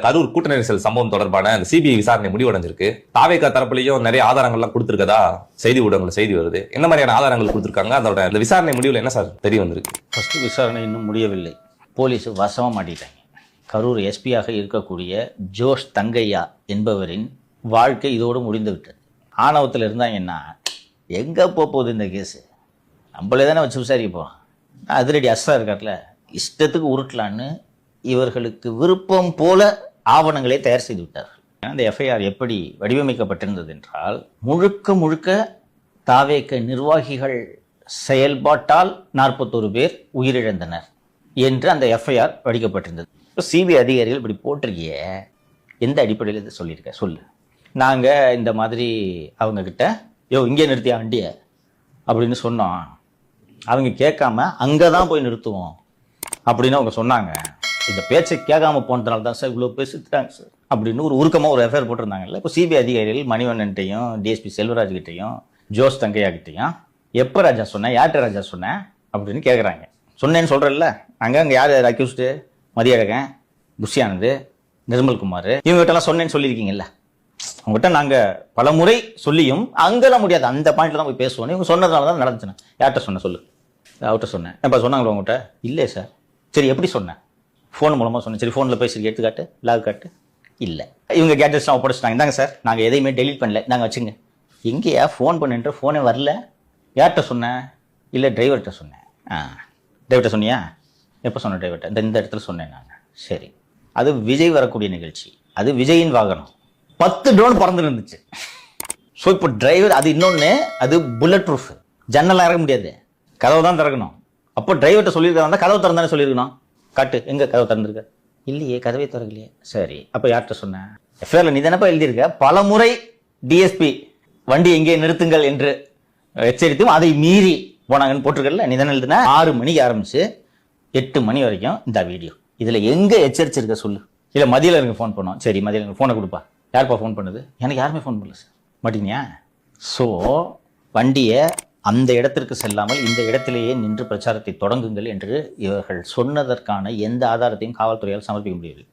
கரூர் கூட்ட நெரிசல் சம்பவம் தொடர்பான அந்த சிபிஐ விசாரணை முடிவடைஞ்சிருக்கு. தாவேகா தரப்புலையும் நிறைய ஆதாரங்கள்லாம் கொடுத்துருக்கதா செய்தி ஊடகங்கள் செய்தி வருது. என்ன மாதிரியான ஆதாரங்கள் கொடுத்துருக்காங்க? அதோட இந்த விசாரணை முடிவில் என்ன சார் தெரிய வந்திருக்கு? ஃபர்ஸ்ட் விசாரணை இன்னும் முடியவில்லை. போலீஸ் வசமாக மாட்டிட்டாங்க. கரூர் எஸ்பியாக இருக்கக்கூடிய ஜோஷ் தங்கையா என்பவரின் வாழ்க்கை இதோடு முடிந்து விட்டது. ஆணவத்தில் இருந்தாங்கன்னா எங்கே போகுது இந்த கேஸு? நம்மளே தானே வச்சு விசாரிக்க போகிறோம். அதிரடி அஸ்ஸா இருக்கார்ல, இஷ்டத்துக்கு உருட்டலான்னு இவர்களுக்கு விருப்பம் போல ஆவணங்களை தயார் செய்து விட்டார். அந்த எஃப்ஐஆர் எப்படி வடிவமைக்கப்பட்டிருந்தது என்றால், முழுக்க முழுக்க தாவேக நிர்வாகிகள் செயல்பாட்டால் 41 பேர் உயிரிழந்தனர் என்று அந்த எஃப்ஐஆர் வடிக்கப்பட்டிருந்தது. இப்போ சிபிஐ அதிகாரிகள் இப்படி போட்டிருக்கிய எந்த அடிப்படையில் இதை சொல்லியிருக்க சொல்லு. நாங்கள் இந்த மாதிரி அவங்கக்கிட்ட இங்கே நிறுத்தியா வண்டியை அப்படின்னு சொன்னோம். அவங்க கேட்காம அங்கே தான் போய் நிறுத்துவோம் அப்படின்னு அவங்க சொன்னாங்க. இந்த பேச்சை கேட்காம போனதுனால தான் சார் இவ்வளோ பேசிட்டாங்க சார் அப்படின்னு ஒரு உருக்கமாக ஒரு எஃப்ஐஆர் போட்டிருந்தாங்கல்ல. இப்போ சிபிஐ அதிகாரிகள் மணிவண்ணன்ட்டையும் டிஎஸ்பி செல்வராஜ்கிட்டையும் ஜோஸ் தங்கையா கிட்டையும் எப்போ ராஜா சொன்னேன், யார்கிட்ட ராஜா சொன்னேன் அப்படின்னு கேட்குறாங்க. சொன்னேன்னு சொல்கிறேன்ல, அங்கே யார் அக்யூஸ்டு? மதியழகன், புஷியானது, நிர்மல்குமார், இவங்ககிட்டலாம் சொன்னேன்னு சொல்லியிருக்கீங்கல்ல. அவங்ககிட்ட நாங்கள் பல முறை சொல்லியும் அங்கெல்லாம் முடியாது, அந்த பாயிண்ட்ல தான் போய் பேசுவோம். இவங்க சொன்னதுனால தான் நடந்துச்சுண்ணே. யார்கிட்ட சொன்ன சொல்லு? அவர்கிட்ட சொன்னேன். எப்போ சொன்னாங்களோ உங்கள்கிட்ட? இல்லை சார். சரி, எப்படி சொன்னேன்? ஃபோன் மூலமாக சொன்னேன். சரி, ஃபோனில் பேசிட்டு எடுத்துக்காட்டு, லாக் காட்டு. இல்லை, இவங்க கேட்டஸ்லாம் ஒப்படைச்சிட்டாங்க. இந்தாங்க சார், நாங்கள் எதையுமே டெலிட் பண்ணல, நாங்கள் வச்சுங்க. எங்கேயா ஃபோன் பண்ணுன்ற ஃபோனே வரல. யார்கிட்ட சொன்னேன்? இல்லை, டிரைவர்கிட்ட சொன்னேன். டிரைவர்கிட்ட சொன்னியா? எப்போ சொன்னேன் டிரைவர்கிட்ட? இந்த இடத்துல சொன்னேன் நான். சரி, அது விஜய் வரக்கூடிய நிகழ்ச்சி, அது விஜயின் வாகனம். 10 ட்ரோன் பறந்து இருந்துச்சு. ஸோ இப்போ டிரைவர், அது இன்னொன்று, அது புல்லட் ப்ரூஃப், ஜன்னலாம் இறக்க முடியாது, கதவை தான் திறக்கணும். அப்போ டிரைவர்கிட்ட சொல்லியிருக்காங்க, கதவை திறந்தானே சொல்லியிருக்கணும். காட்டு, எங்கே கதவை திறந்துருக்க? இல்லையே, கதவை திறக்கலையே. சரி, அப்போ யார்கிட்ட சொன்னேன்? எஃப்ஐஆர்ல நீ தானப்பா எழுதியிருக்க. பல முறை டிஎஸ்பி வண்டி எங்கே நிறுத்துங்கள் என்று எச்சரித்தும் அதை மீறி போனாங்கன்னு போட்டிருக்கல, நீ தானே எழுதுன. 6 மணிக்கு ஆரம்பிச்சு 8 மணி வரைக்கும் இந்த வீடியோ. இதில் எங்கே எச்சரிச்சிருக்க சொல்லு. இல்லை, மதியில் எனக்கு ஃபோன் பண்ணோம். சரி, மதியில் எனக்கு ஃபோனை கொடுப்பா. யாருப்பா ஃபோன் பண்ணுது? எனக்கு யாருமே ஃபோன் பண்ணல சார். மாட்டீங்க. ஸோ வண்டியை அந்த இடத்திற்கு செல்லாமல் இந்த இடத்திலேயே நின்று பிரச்சாரத்தை தொடங்குங்கள் என்று இவர்கள் சொன்னதற்கான எந்த ஆதாரத்தையும் காவல்துறையால் சமர்ப்பிக்க முடியவில்லை.